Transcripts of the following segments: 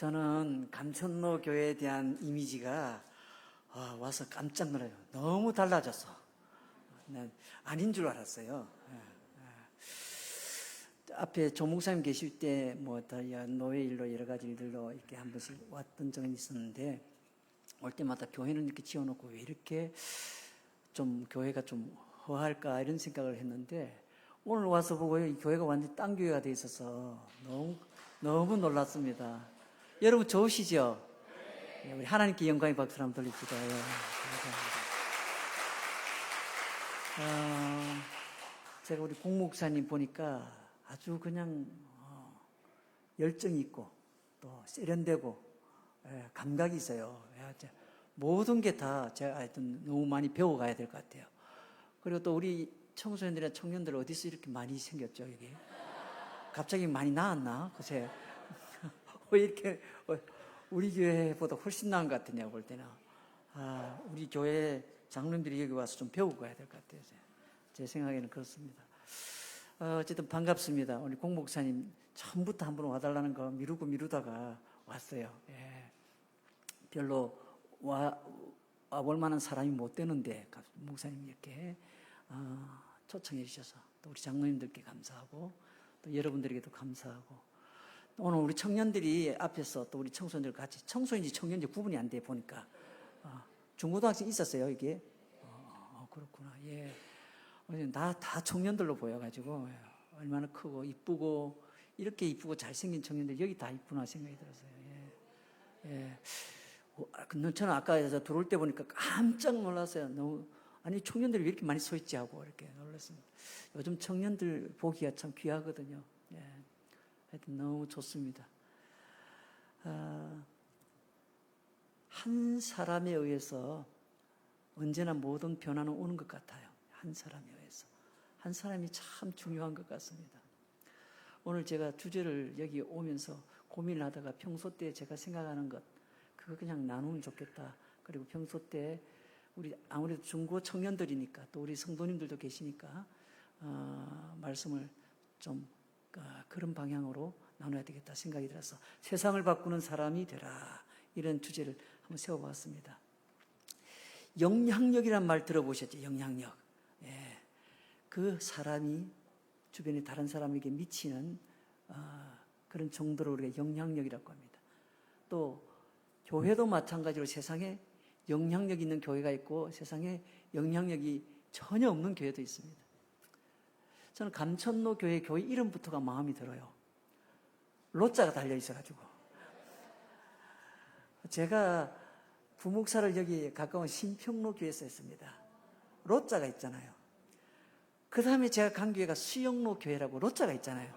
저는 감천로 교회에 대한 이미지가 와서 깜짝 놀라요. 너무 달라졌어. 난 아닌 줄 알았어요. 앞에 조 목사님 계실 때 노예 일로 여러 가지 일들로 이렇게 한 번씩 왔던 적은 있었는데, 올 때마다 교회는 이렇게 지어놓고 왜 이렇게 좀 교회가 좀 허할까 이런 생각을 했는데, 오늘 와서 보고 이 교회가 완전 딴 교회가 돼 있어서 너무 놀랐습니다. 여러분 좋으시죠? 우리 하나님께 영광의 박수를 한번 돌립시다. 제가 우리 공 목사님 보니까 아주 그냥 열정이 있고 또 세련되고 감각이 있어요. 모든 게 다 제가 하여튼 너무 많이 배워가야 될 것 같아요. 그리고 또 우리 청소년들이나 청년들 어디서 이렇게 많이 생겼죠, 이게? 갑자기 많이 나았나? 글쎄. 왜 이렇게 우리 교회보다 훨씬 나은 것 같으냐고 볼 때는. 우리 교회 장로님들이 여기 와서 좀 배우고 가야 될 것 같아요. 제 생각에는 그렇습니다. 어쨌든 반갑습니다. 우리 공 목사님 처음부터 한번 와달라는 거 미루다가 왔어요. 별로 와볼 만한 사람이 못 되는데 목사님이 이렇게 초청해 주셔서 또 우리 장로님들께 감사하고 또 여러분들에게도 감사하고, 오늘 우리 청년들이 앞에서 또 우리 청소년들 같이, 청소년인지 청년인지 구분이 안 돼 보니까 중고등학생 있었어요 이게. 그렇구나. 예. 다 청년들로 보여가지고 얼마나 크고 이쁘고 이렇게 이쁘고 잘생긴 청년들 여기 다 있구나 생각이 들었어요. 저는 아까 들어올 때 보니까 깜짝 놀랐어요. 아니 청년들이 왜 이렇게 많이 서 있지 하고 이렇게 놀랐습니다. 요즘 청년들 보기가 참 귀하거든요. 하여튼 너무 좋습니다. 한 사람에 의해서 언제나 모든 변화는 오는 것 같아요. 한 사람에 의해서. 한 사람이 참 중요한 것 같습니다. 오늘 제가 주제를 여기 오면서 고민을 하다가 평소 때 제가 생각하는 것, 그거 그냥 나누면 좋겠다. 그리고 평소 때 우리 아무래도 중고 청년들이니까 또 우리 성도님들도 계시니까 말씀을 좀 그런 방향으로 나눠야 되겠다 생각이 들어서 세상을 바꾸는 사람이 되라, 이런 주제를 한번 세워봤습니다. 영향력이란 말 들어보셨죠? 영향력. 그 사람이 주변에 다른 사람에게 미치는 그런 정도로 우리가 영향력이라고 합니다. 또 교회도 마찬가지로 세상에 영향력 있는 교회가 있고 세상에 영향력이 전혀 없는 교회도 있습니다. 저는 감천로 교회 이름부터가 마음이 들어요. 로자가 달려 있어가지고. 제가 부목사를 여기 가까운 신평로 교회에서 했습니다. 로자가 있잖아요. 그 다음에 제가 간 교회가 수영로 교회라고 로자가 있잖아요.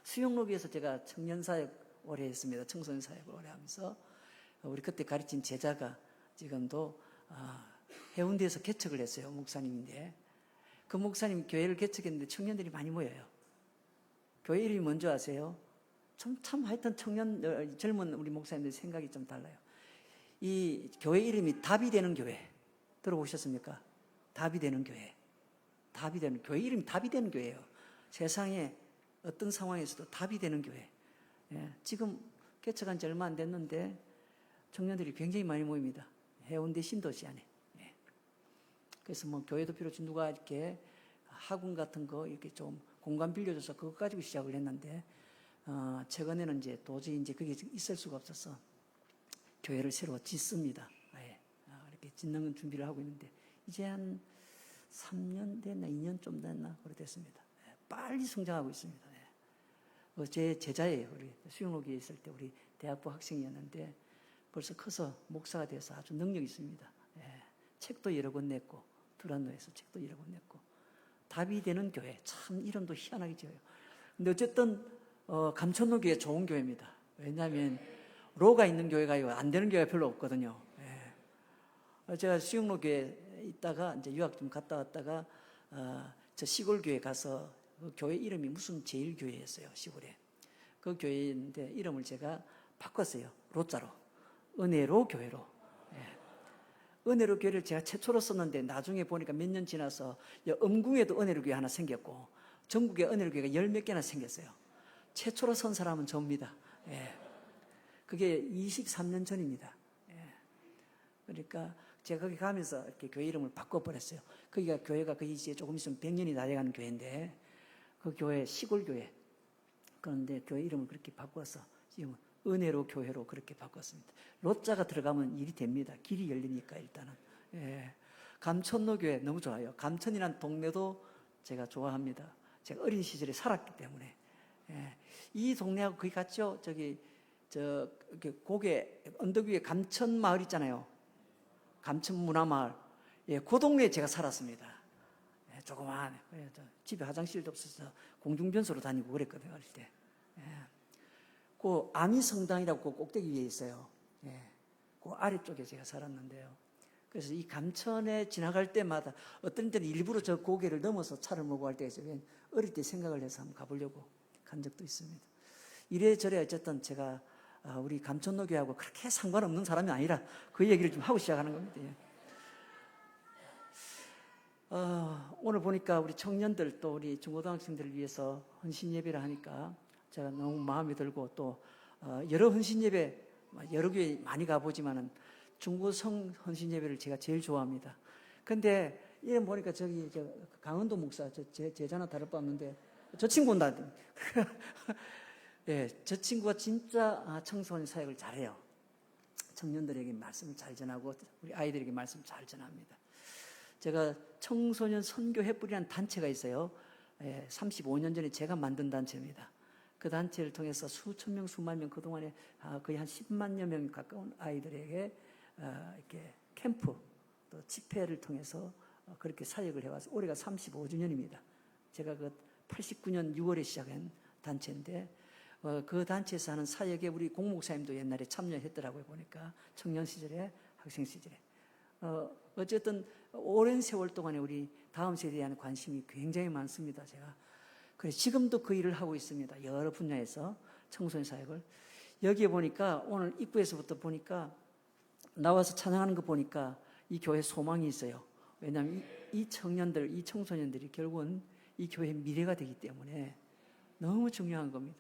수영로 교회에서 제가 청년사역 오래 했습니다. 청소년 사역을 오래 하면서 우리 그때 가르친 제자가 지금도 해운대에서 개척을 했어요. 목사님인데 그 목사님 교회를 개척했는데 청년들이 많이 모여요. 교회 이름이 뭔지 아세요? 참 하여튼 젊은 우리 목사님들 생각이 좀 달라요. 이 교회 이름이 답이 되는 교회 들어보셨습니까? 답이 되는 교회. 답이 되는 교회 이름이 답이 되는 교회예요. 세상에 어떤 상황에서도 답이 되는 교회. 지금 개척한 지 얼마 안 됐는데 청년들이 굉장히 많이 모입니다. 해운대 신도시 안에. 그래서 교회도 필요 없이 누가 이렇게 학원 같은 거 이렇게 좀 공간 빌려줘서 그거 가지고 시작을 했는데 최근에는 이제 도저히 그게 있을 수가 없어서 교회를 새로 짓습니다. 이렇게 짓는 준비를 하고 있는데 이제 한 3년 됐나 2년 좀 됐나 그렇게 됐습니다. 빨리 성장하고 있습니다. 제 제자예요. 우리 수영로기에 있을 때 우리 대학부 학생이었는데 벌써 커서 목사가 돼서 아주 능력이 있습니다. 책도 여러 권 냈고 두란노에서 책도 여러 권 냈고 답이 되는 교회, 참 이름도 희한하게 지어요. 근데 어쨌든 감천로 교회 좋은 교회입니다. 왜냐하면 로가 있는 교회가 안 되는 교회가 별로 없거든요. 제가 수영로 교회에 있다가 이제 유학 좀 갔다 왔다가 저 시골 교회 가서 그 교회 이름이 무슨 제일교회였어요. 시골에. 그 교회인데 이름을 제가 바꿨어요. 로자로. 은혜로 교회로. 은혜로 교회를 제가 최초로 썼는데 나중에 보니까 몇 년 지나서 음궁에도 은혜로 교회 하나 생겼고 전국에 은혜로 교회가 10몇 개나 생겼어요. 최초로 선 사람은 저입니다. 그게 23년 전입니다. 예. 그러니까 제가 거기 가면서 이렇게 교회 이름을 바꿔버렸어요. 거기가 교회가 거의 이제 조금 있으면 100년이 다 돼가는 교회인데 그 교회 시골 교회. 그런데 교회 이름을 그렇게 바꿔서 지금 은혜로 교회로 그렇게 바꿨습니다. 로자가 들어가면 일이 됩니다. 길이 열리니까 일단은. 예. 감천로 교회 너무 좋아요. 감천이라는 동네도 제가 좋아합니다. 제가 어린 시절에 살았기 때문에. 예. 이 동네하고 거의 같죠? 이렇게 고개 언덕 위에 감천 마을 있잖아요. 감천 문화마을. 예, 그 동네에 제가 살았습니다. 예, 조그만. 집에 화장실도 없어서 공중변소로 다니고 그랬거든요, 어릴 때. 예. 그 아미성당이라고 그 꼭대기 위에 있어요. 예. 그 아래쪽에 제가 살았는데요. 그래서 이 감천에 지나갈 때마다 어떤 때는 일부러 저 고개를 넘어서 차를 몰고 갈 때가 있어요. 어릴 때 생각을 해서 한번 가보려고 간 적도 있습니다. 이래저래 어쨌든 제가 우리 감천노교하고 그렇게 상관없는 사람이 아니라 그 얘기를 좀 하고 시작하는 겁니다. 예. 오늘 보니까 우리 청년들 또 우리 중고등학생들을 위해서 헌신 예배를 하니까 제가 너무 마음에 들고 또 여러 헌신 예배 여러 교회 많이 가보지만은 중고성 헌신 예배를 제가 제일 좋아합니다. 근데 이름 보니까 저기 강원도 목사 제 제자나 다를 바 없는데 저 친구 온다. 예, 저 친구가 진짜 청소년 사역을 잘해요. 청년들에게 말씀을 잘 전하고 우리 아이들에게 말씀 잘 전합니다. 제가 청소년 선교 횃불이라는 단체가 있어요. 35년 전에 제가 만든 단체입니다. 그 단체를 통해서 수천 명, 수만 명 그동안에 거의 한 10만여 명 가까운 아이들에게 이렇게 캠프 또 집회를 통해서 그렇게 사역을 해와서 올해가 35주년입니다. 제가 그 89년 6월에 시작한 단체인데 그 단체에서 하는 사역에 우리 공목사님도 옛날에 참여했더라고요. 보니까 청년 시절에 학생 시절에 어쨌든 오랜 세월 동안에 우리 다음 세대에 대한 관심이 굉장히 많습니다. 제가 그래서 지금도 그 일을 하고 있습니다. 여러 분야에서 청소년 사역을 여기에 보니까 오늘 입구에서부터 보니까 나와서 찬양하는 거 보니까 이 교회 소망이 있어요. 왜냐하면 이 청년들, 이 청소년들이 결국은 이 교회의 미래가 되기 때문에 너무 중요한 겁니다.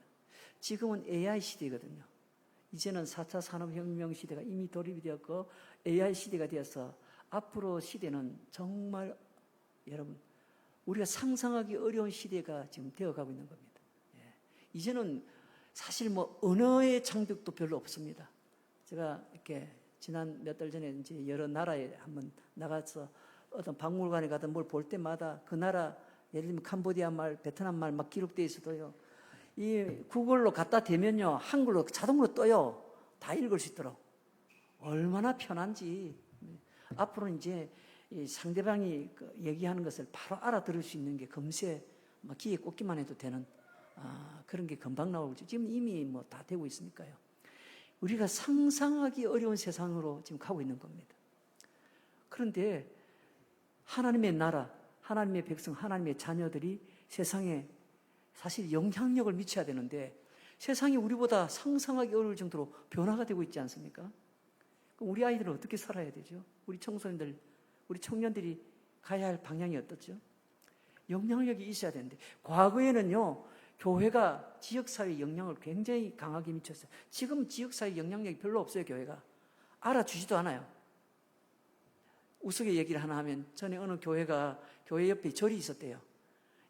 지금은 AI 시대거든요. 이제는 4차 산업혁명 시대가 이미 돌입이 되었고 AI 시대가 되어서 앞으로 시대는 정말 여러분 우리가 상상하기 어려운 시대가 지금 되어가고 있는 겁니다. 예. 이제는 사실 뭐 언어의 장벽도 별로 없습니다. 제가 이렇게 지난 몇 달 전에 이제 여러 나라에 한번 나가서 어떤 박물관에 가든 뭘 볼 때마다 그 나라 예를 들면 캄보디아 말, 베트남 말 막 기록되어 있어도요. 이 구글로 갖다 대면요 한글로 자동으로 떠요. 다 읽을 수 있도록. 얼마나 편한지. 앞으로는 이제 이 상대방이 얘기하는 것을 바로 알아들을 수 있는 게 금세 귀에 꽂기만 해도 되는 그런 게 금방 나오고 지금 이미 뭐 다 되고 있으니까요. 우리가 상상하기 어려운 세상으로 지금 가고 있는 겁니다. 그런데 하나님의 나라, 하나님의 백성, 하나님의 자녀들이 세상에 사실 영향력을 미쳐야 되는데 세상이 우리보다 상상하기 어려울 정도로 변화가 되고 있지 않습니까? 그럼 우리 아이들은 어떻게 살아야 되죠? 우리 청소년들, 우리 청년들이 가야 할 방향이 어떻죠? 영향력이 있어야 되는데 과거에는요 교회가 지역사회에 영향을 굉장히 강하게 미쳤어요. 지금 지역사회 영향력이 별로 없어요. 교회가 알아주지도 않아요. 우스개 얘기를 하나 하면 전에 어느 교회가 교회 옆에 절이 있었대요.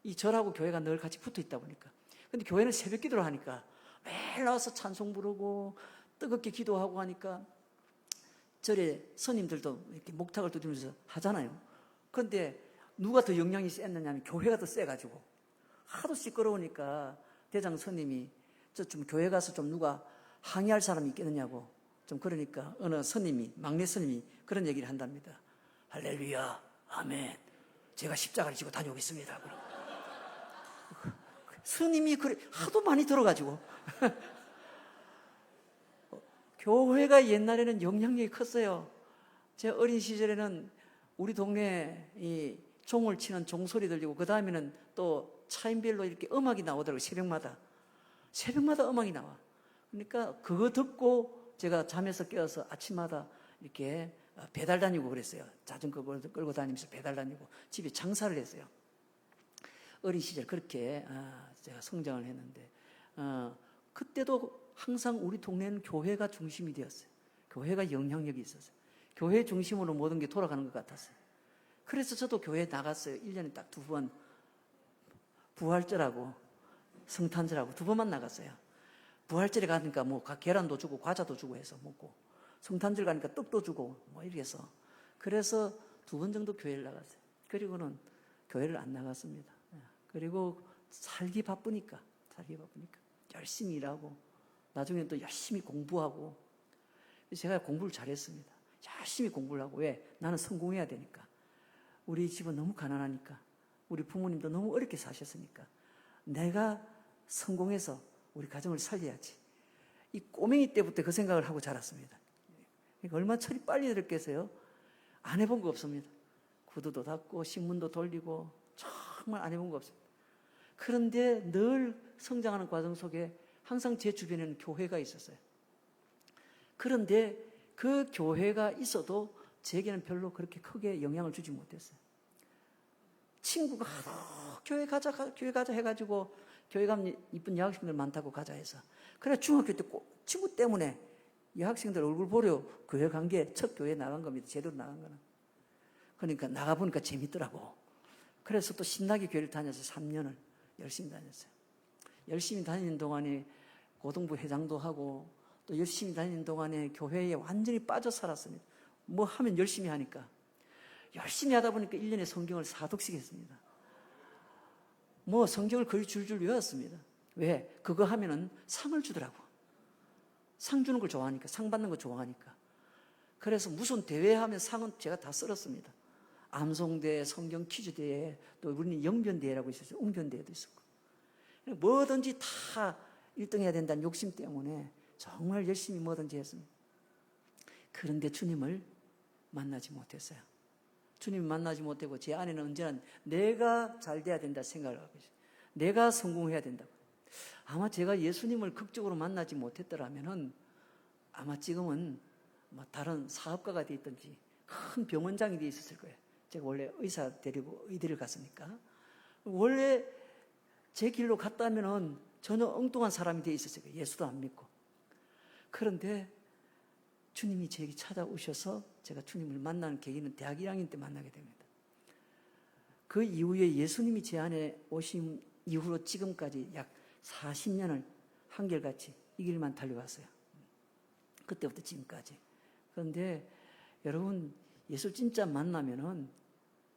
이 절하고 교회가 늘 같이 붙어 있다 보니까 근데 교회는 새벽 기도를 하니까 매일 나와서 찬송 부르고 뜨겁게 기도하고 하니까 절에 스님들도 이렇게 목탁을 두드리면서 하잖아요. 그런데 누가 더 영향이 셌느냐면 교회가 더 세가지고 하도 시끄러우니까 대장 스님이 저 좀 교회 가서 좀 누가 항의할 사람이 있겠느냐고 좀 그러니까 어느 스님이 막내 스님이 그런 얘기를 한답니다. 할렐루야 아멘 제가 십자가를 지고 다녀오겠습니다. 스님이 그래 하도 많이 들어가지고 교회가 옛날에는 영향력이 컸어요. 제 어린 시절에는 우리 동네에 이 종을 치는 종소리 들리고 그 다음에는 또 차인별로 이렇게 음악이 나오더라고요. 새벽마다 음악이 나와. 그러니까 그거 듣고 제가 잠에서 깨어서 아침마다 이렇게 배달 다니고 그랬어요. 자전거 끌고 다니면서 배달 다니고 집에 장사를 했어요. 어린 시절 그렇게 제가 성장을 했는데 그때도 항상 우리 동네는 교회가 중심이 되었어요. 교회가 영향력이 있었어요. 교회 중심으로 모든 게 돌아가는 것 같았어요. 그래서 저도 교회에 나갔어요. 1년에 딱 2번. 부활절하고 성탄절하고 2번만 나갔어요. 부활절에 가니까 뭐 계란도 주고 과자도 주고 해서 먹고, 성탄절 가니까 떡도 주고 뭐 이렇게 해서, 그래서 2번 정도 교회를 나갔어요. 그리고는 교회를 안 나갔습니다. 그리고 살기 바쁘니까 열심히 일하고, 나중에 또 열심히 공부하고. 제가 공부를 잘했습니다. 열심히 공부를 하고. 왜? 나는 성공해야 되니까. 우리 집은 너무 가난하니까, 우리 부모님도 너무 어렵게 사셨으니까 내가 성공해서 우리 가정을 살려야지. 이 꼬맹이 때부터 그 생각을 하고 자랐습니다. 그러니까 얼마나 철이 빨리 들었겠어요? 안 해본 거 없습니다. 구두도 닦고 신문도 돌리고 정말 안 해본 거 없습니다. 그런데 늘 성장하는 과정 속에 항상 제 주변에는 교회가 있었어요. 그런데 그 교회가 있어도 제게는 별로 그렇게 크게 영향을 주지 못했어요. 친구가 교회 가자 해가지고, 교회 가면 이쁜 여학생들 많다고 가자 해서, 그래 중학교 때 꼭 친구 때문에 여학생들 얼굴 보려 교회 간 게 첫 교회 나간 겁니다. 제대로 나간 거는. 그러니까 나가보니까 재밌더라고. 그래서 또 신나게 교회를 다녀서 3년을 열심히 다녔어요. 열심히 다니는 동안에 고등부 회장도 하고, 또 열심히 다니는 동안에 교회에 완전히 빠져 살았습니다. 뭐 하면 열심히 하니까. 열심히 하다 보니까 1년에 성경을 4독씩 했습니다. 뭐 성경을 거의 줄줄 외웠습니다. 왜? 그거 하면은 상을 주더라고. 상 주는 걸 좋아하니까, 상 받는 거 좋아하니까. 그래서 무슨 대회 하면 상은 제가 다 쓸었습니다. 암송대, 성경 퀴즈대회, 또 우리는 영변대회라고 있었어요. 웅변대회도 있었고. 뭐든지 다 1등 해야 된다는 욕심 때문에 정말 열심히 뭐든지 했습니다. 그런데 주님을 만나지 못했어요. 주님 만나지 못하고 제 안에는 언제나 내가 잘 돼야 된다 생각을 하고 있어요. 내가 성공해야 된다고. 아마 제가 예수님을 극적으로 만나지 못했더라면 아마 지금은 뭐 다른 사업가가 돼 있든지 큰 병원장이 돼 있었을 거예요. 제가 원래 의사 데리고 의대를 갔으니까. 원래 제 길로 갔다면은 전혀 엉뚱한 사람이 돼 있었을 거예요. 예수도 안 믿고. 그런데 주님이 제게 찾아오셔서 제가 주님을 만나는 계기는 대학 1학년 때 만나게 됩니다. 그 이후에 예수님이 제 안에 오신 이후로 지금까지 약 40년을 한결같이 이 길만 달려왔어요. 그때부터 지금까지. 그런데 여러분, 예수 진짜 만나면은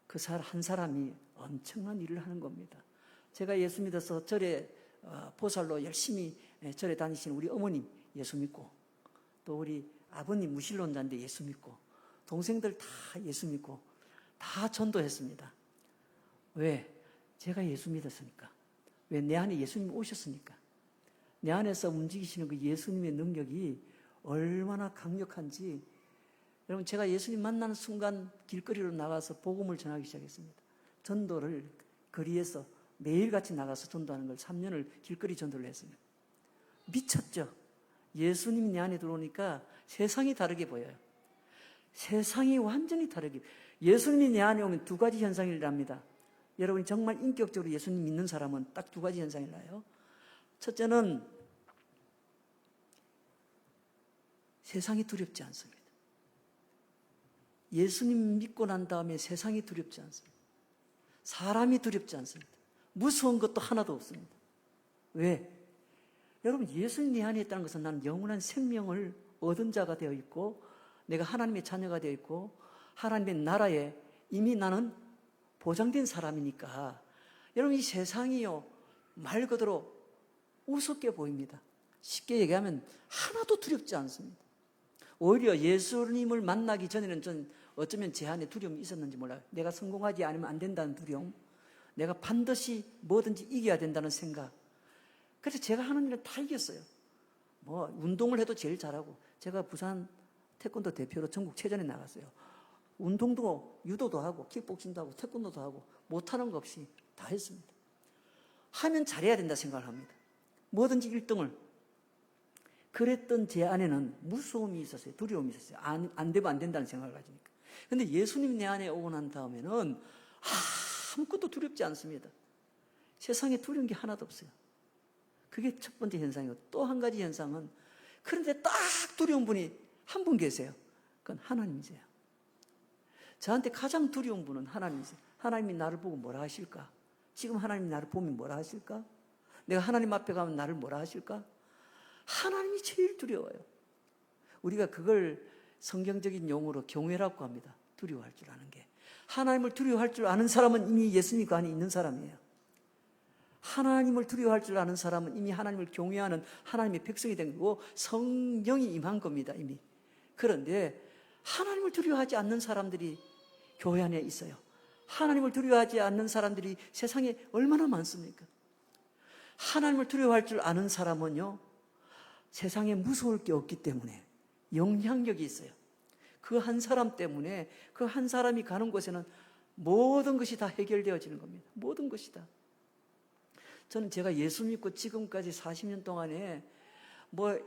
그 한 사람이 엄청난 일을 하는 겁니다. 제가 예수 믿어서 절에 보살로 열심히 절에 다니시는 우리 어머님 예수 믿고, 또 우리 아버님 무신론자인데 예수 믿고, 동생들 다 예수 믿고 다 전도했습니다. 왜? 제가 예수 믿었으니까. 왜? 내 안에 예수님이 오셨으니까. 내 안에서 움직이시는 그 예수님의 능력이 얼마나 강력한지. 여러분, 제가 예수님 만나는 순간 길거리로 나가서 복음을 전하기 시작했습니다. 전도를 거리에서 매일같이 나가서 전도하는 걸 3년을 길거리 전도를 했습니다. 미쳤죠? 예수님이 내 안에 들어오니까 세상이 다르게 보여요. 세상이 완전히 다르게. 예수님이 내 안에 오면 2가지 현상이 일어납니다. 여러분이 정말 인격적으로 예수님 믿는 사람은 딱 2가지 현상이 일어나요. 첫째는 세상이 두렵지 않습니다. 예수님 믿고 난 다음에 세상이 두렵지 않습니다. 사람이 두렵지 않습니다. 무서운 것도 하나도 없습니다. 왜? 여러분, 예수님 내 안에 있다는 것은 나는 영원한 생명을 얻은 자가 되어 있고, 내가 하나님의 자녀가 되어 있고, 하나님의 나라에 이미 나는 보장된 사람이니까, 여러분, 이 세상이요, 말 그대로 우습게 보입니다. 쉽게 얘기하면 하나도 두렵지 않습니다. 오히려 예수님을 만나기 전에는 전 어쩌면 제 안에 두려움이 있었는지 몰라요. 내가 성공하지 않으면 안 된다는 두려움, 내가 반드시 뭐든지 이겨야 된다는 생각. 그래서 제가 하는 일은 다 이겼어요. 뭐 운동을 해도 제일 잘하고, 제가 부산 태권도 대표로 전국체전에 나갔어요. 운동도, 유도도 하고, 킥복싱도 하고, 태권도도 하고, 못하는 거 없이 다 했습니다. 하면 잘해야 된다 생각을 합니다. 뭐든지 1등을. 그랬던 제 안에는 무서움이 있었어요. 두려움이 있었어요. 안 되면 안 된다는 생각을 가지니까. 근데 예수님 내 안에 오고 난 다음에는 아무것도 두렵지 않습니다. 세상에 두려운 게 하나도 없어요. 그게 첫 번째 현상이고, 또 한 가지 현상은, 그런데 딱 두려운 분이 한 분 계세요. 그건 하나님이세요. 저한테 가장 두려운 분은 하나님이세요. 하나님이 나를 보고 뭐라 하실까? 지금 하나님이 나를 보면 뭐라 하실까? 내가 하나님 앞에 가면 나를 뭐라 하실까? 하나님이 제일 두려워요. 우리가 그걸 성경적인 용어로 경외라고 합니다. 두려워할 줄 아는 게. 하나님을 두려워할 줄 아는 사람은 이미 예수님 그 안에 있는 사람이에요. 하나님을 두려워할 줄 아는 사람은 이미 하나님을 경외하는 하나님의 백성이 된 거고 성령이 임한 겁니다, 이미. 그런데 하나님을 두려워하지 않는 사람들이 교회 안에 있어요. 하나님을 두려워하지 않는 사람들이 세상에 얼마나 많습니까? 하나님을 두려워할 줄 아는 사람은요, 세상에 무서울 게 없기 때문에 영향력이 있어요. 그 한 사람 때문에 그 한 사람이 가는 곳에는 모든 것이 다 해결되어지는 겁니다. 모든 것이 다. 저는 제가 예수 믿고 지금까지 40년 동안에 뭐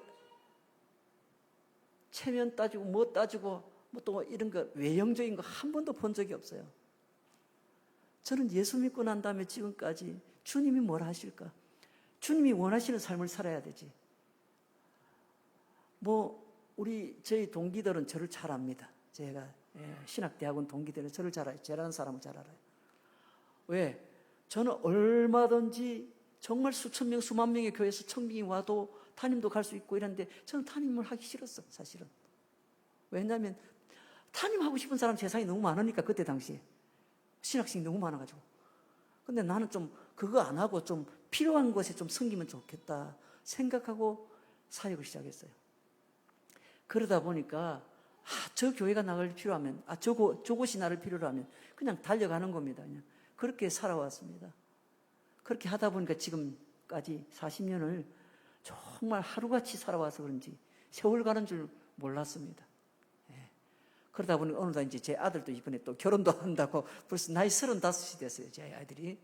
체면 따지고 뭐 따지고 뭐 또 이런 거 외형적인 거 한 번도 본 적이 없어요. 저는 예수 믿고 난 다음에 지금까지 주님이 뭐라 하실까? 주님이 원하시는 삶을 살아야 되지. 저희 동기들은 저를 잘 압니다. 제가 신학대학원 동기들은 저를 잘 알아요. 저라는 사람을 잘 알아요. 왜? 저는 얼마든지 정말 수천 명, 수만 명의 교회에서 청빙이 와도 담임도 갈 수 있고 이런데 저는 담임을 하기 싫었어, 사실은. 왜냐하면 담임하고 싶은 사람 세상에 너무 많으니까, 그때 당시에. 신학생이 너무 많아가지고. 근데 나는 좀 그거 안 하고 좀 필요한 곳에 좀 섬기면 좋겠다 생각하고 사역을 시작했어요. 그러다 보니까 저 교회가 나갈 필요하면, 저곳이 나를 필요로 하면 그냥 달려가는 겁니다. 그냥 그렇게 살아왔습니다. 그렇게 하다 보니까 지금까지 40년을 정말 하루같이 살아와서 그런지 세월 가는 줄 몰랐습니다. 그러다 보니 어느덧 이제 제 아들도 이번에 또 결혼도 한다고 벌써 나이 35이 됐어요, 제 아이들이.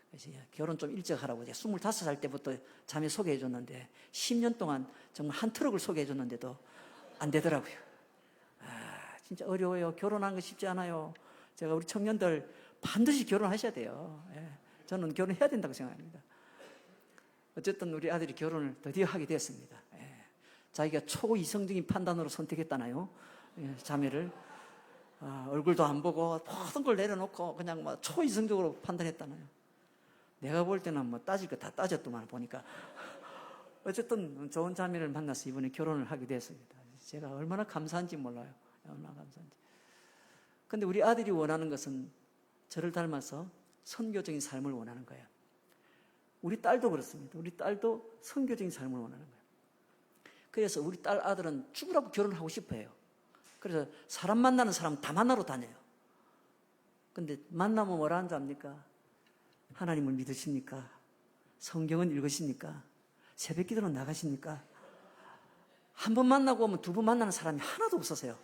그래서 결혼 좀 일찍 하라고 이제 25살 때부터 자매 소개해 줬는데 10년 동안 정말 한 트럭을 소개해 줬는데도 안 되더라고요. 진짜 어려워요. 결혼하는 거 쉽지 않아요. 제가 우리 청년들 반드시 결혼하셔야 돼요. 저는 결혼해야 된다고 생각합니다. 어쨌든 우리 아들이 결혼을 드디어 하게 됐습니다. 자기가 초이성적인 판단으로 선택했다나요? 자매를. 얼굴도 안 보고 모든 걸 내려놓고 그냥 뭐 초이성적으로 판단했다나요? 내가 볼 때는 뭐 따질 거 다 따졌더만 보니까. 어쨌든 좋은 자매를 만나서 이번에 결혼을 하게 됐습니다. 제가 얼마나 감사한지 몰라요. 얼마나 감사한지. 근데 우리 아들이 원하는 것은 저를 닮아서 선교적인 삶을 원하는 거예요. 우리 딸도 그렇습니다. 우리 딸도 선교적인 삶을 원하는 거예요. 그래서 우리 딸 아들은 죽으라고 결혼하고 싶어 해요. 그래서 사람 만나는 사람 다 만나러 다녀요. 근데 만나면 뭐라 하는지 압니까? 하나님을 믿으십니까? 성경은 읽으십니까? 새벽 기도는 나가십니까? 한 번 만나고 오면 두 번 만나는 사람이 하나도 없어서요.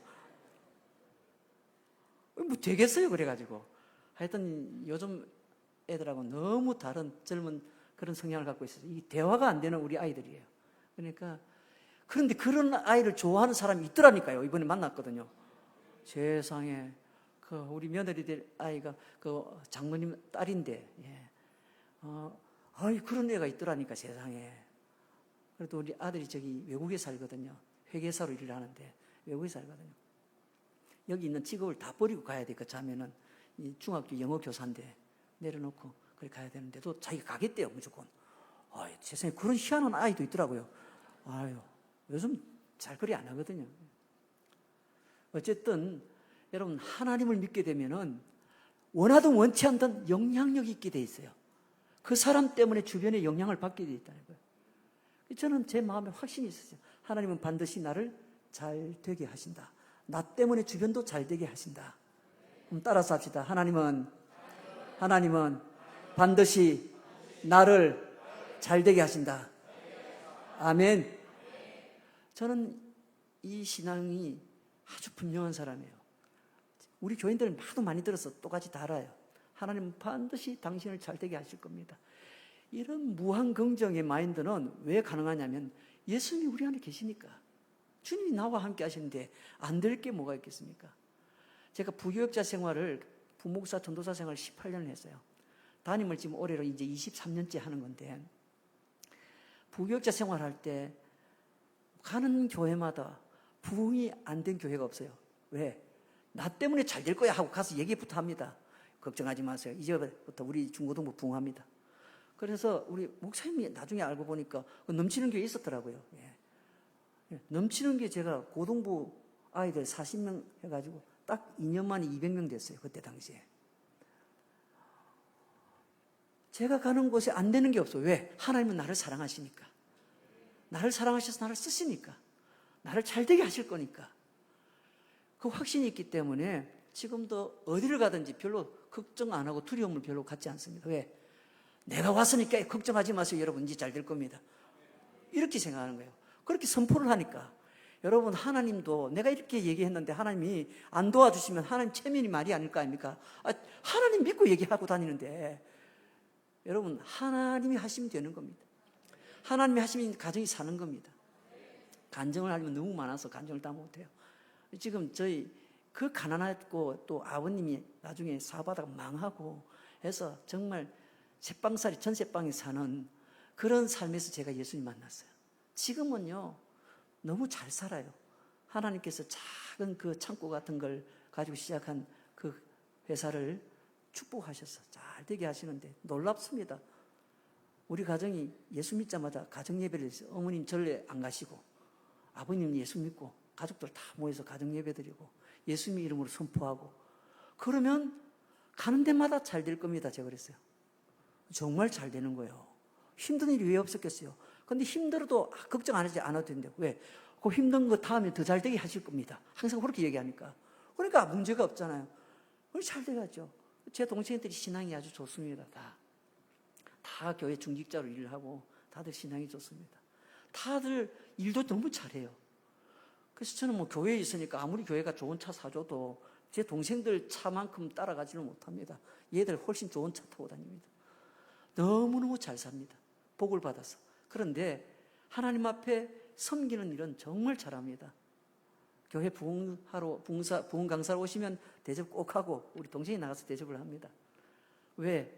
뭐 되겠어요, 그래가지고. 하여튼 요즘 애들하고 너무 다른 젊은 그런 성향을 갖고 있어서 이 대화가 안 되는 우리 아이들이에요. 그러니까 그런데 그런 아이를 좋아하는 사람이 있더라니까요. 이번에 만났거든요. 세상에 우리 며느리들 아이가 장모님 딸인데 그런 애가 있더라니까, 세상에. 그래도 우리 아들이 저기 외국에 살거든요. 회계사로 일을 하는데 외국에 살거든요. 여기 있는 직업을 다 버리고 가야 돼. 그 자매는 이 중학교 영어 교사인데 내려놓고 그렇게 가야 되는데도 자기가 가겠대요, 무조건. 세상에 그런 희한한 아이도 있더라고요. 요즘 잘 그리 안 하거든요. 어쨌든 여러분, 하나님을 믿게 되면은 원하든 원치 않든 영향력이 있게 돼 있어요. 그 사람 때문에 주변에 영향을 받게 돼 있다는 거예요. 저는 제 마음에 확신이 있었어요. 하나님은 반드시 나를 잘 되게 하신다. 나 때문에 주변도 잘 되게 하신다. 그럼 따라서 합시다. 하나님은 반드시 나를 잘 되게 하신다. 아멘. 저는 이 신앙이 아주 분명한 사람이에요. 우리 교인들은 하도 많이 들어서 똑같이 다 알아요. 하나님은 반드시 당신을 잘 되게 하실 겁니다. 이런 무한 긍정의 마인드는 왜 가능하냐면 예수님이 우리 안에 계시니까. 주님이 나와 함께 하시는데 안 될 게 뭐가 있겠습니까? 제가 부교육자 생활을, 부목사 전도사 생활을 18년을 했어요. 담임을 지금 올해로 이제 23년째 하는 건데 부교육자 생활할 때 가는 교회마다 부흥이 안 된 교회가 없어요. 왜? 나 때문에 잘 될 거야 하고 가서 얘기부터 합니다. 걱정하지 마세요. 이제부터 우리 중고등부 부흥합니다. 그래서 우리 목사님이 나중에 알고 보니까 넘치는 교회 있었더라고요. 예. 넘치는 게 제가 고등부 아이들 40명 해가지고 딱 2년 만에 200명 됐어요. 그때 당시에. 제가 가는 곳에 안 되는 게 없어요. 왜? 하나님은 나를 사랑하시니까. 나를 사랑하셔서 나를 쓰시니까. 나를 잘되게 하실 거니까. 그 확신이 있기 때문에 지금도 어디를 가든지 별로 걱정 안 하고 두려움을 별로 갖지 않습니다. 왜? 내가 왔으니까 걱정하지 마세요. 여러분 이제 잘 될 겁니다. 이렇게 생각하는 거예요. 그렇게 선포를 하니까 여러분 하나님도 내가 이렇게 얘기했는데 하나님이 안 도와주시면 하나님 체면이 말이 아닐 거 아닙니까? 하나님 믿고 얘기하고 다니는데 여러분 하나님이 하시면 되는 겁니다. 하나님이 하시면 가정이 사는 겁니다. 간증을 하려면 너무 많아서 간증을 다 못해요. 지금 저희 그 가난했고 또 아버님이 나중에 사업하다가 망하고 해서 정말 새빵살이 전세방에 사는 그런 삶에서 제가 예수님 만났어요. 지금은요 너무 잘 살아요. 하나님께서 작은 그 창고 같은 걸 가지고 시작한 그 회사를 축복하셔서 잘 되게 하시는데 놀랍습니다. 우리 가정이 예수 믿자마자 가정 예배를 했어요. 어머님 절에 안 가시고 아버님 예수 믿고 가족들 다 모여서 가정 예배 드리고 예수님 이름으로 선포하고 그러면 가는 데마다 잘 될 겁니다. 제가 그랬어요. 정말 잘 되는 거예요. 힘든 일이 왜 없었겠어요? 근데 힘들어도 걱정 안 하지 않아도 된대요. 왜? 그 힘든 거 다음에 더 잘 되게 하실 겁니다. 항상 그렇게 얘기하니까. 그러니까 문제가 없잖아요. 잘 돼가죠. 제 동생들이 신앙이 아주 좋습니다. 다 교회 중직자로 일을 하고 다들 신앙이 좋습니다. 다들 일도 너무 잘해요. 그래서 저는 뭐 교회에 있으니까 아무리 교회가 좋은 차 사줘도 제 동생들 차만큼 따라가지는 못합니다. 얘들 훨씬 좋은 차 타고 다닙니다. 너무너무 잘 삽니다. 복을 받아서. 그런데 하나님 앞에 섬기는 일은 정말 잘합니다. 교회 부흥하러 부흥 강사로 오시면 대접 꼭 하고 우리 동생이 나가서 대접을 합니다. 왜?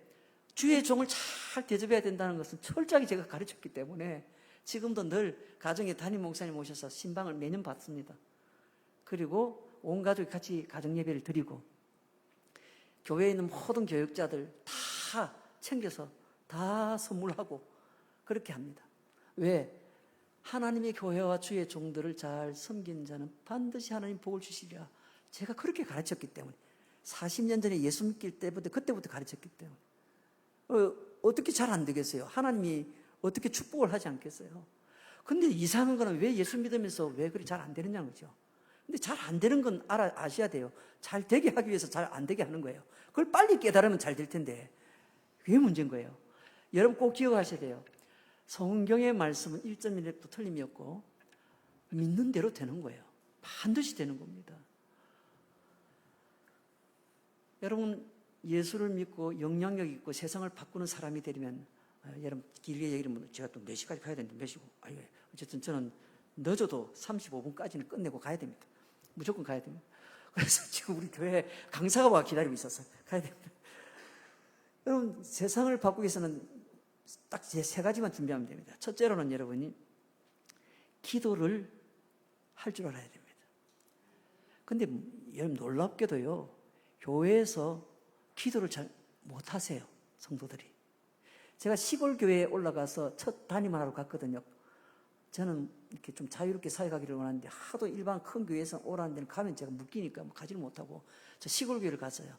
주의 종을 잘 대접해야 된다는 것은 철저하게 제가 가르쳤기 때문에 지금도 늘 가정에 담임 목사님 오셔서 신방을 매년 받습니다. 그리고 온 가족이 같이 가정 예배를 드리고 교회에 있는 모든 교육자들 다 챙겨서 다 선물하고 그렇게 합니다. 왜? 하나님의 교회와 주의 종들을 잘 섬기는 자는 반드시 하나님 복을 주시리라. 제가 그렇게 가르쳤기 때문에 40년 전에 예수 믿길 때부터 그때부터 가르쳤기 때문에 어떻게 잘 안 되겠어요? 하나님이 어떻게 축복을 하지 않겠어요? 근데 이상한 거는 왜 예수 믿으면서 왜 그리 잘 안 되느냐는 거죠. 근데 잘 안 되는 건 아셔야 돼요. 잘 되게 하기 위해서 잘 안 되게 하는 거예요. 그걸 빨리 깨달으면 잘 될 텐데 그게 문제인 거예요. 여러분 꼭 기억하셔야 돼요. 성경의 말씀은 1.1획도 틀림이 없고 믿는 대로 되는 거예요. 반드시 되는 겁니다. 여러분 예수를 믿고 영향력 있고 세상을 바꾸는 사람이 되려면 여러분 길게 얘기를 하면 제가 또 4시까지 가야 되는데 몇 시고 어쨌든 저는 늦어도 35분까지는 끝내고 가야 됩니다. 무조건 가야 됩니다. 그래서 지금 우리 교회 강사가 와 기다리고 있었어요. 가야 됩니다. 여러분 세상을 바꾸기 위해서는 딱 제 3가지만 준비하면 됩니다. 첫째로는 여러분이 기도를 할 줄 알아야 됩니다. 근데 여러분 놀랍게도요 교회에서 기도를 잘 못하세요. 성도들이. 제가 시골 교회에 올라가서 첫 담임을 하러 갔거든요. 저는 이렇게 좀 자유롭게 사역하기를 원하는데 하도 일반 큰 교회에서 오라는 데는 가면 제가 묶이니까 가지를 못하고 저 시골 교회를 갔어요.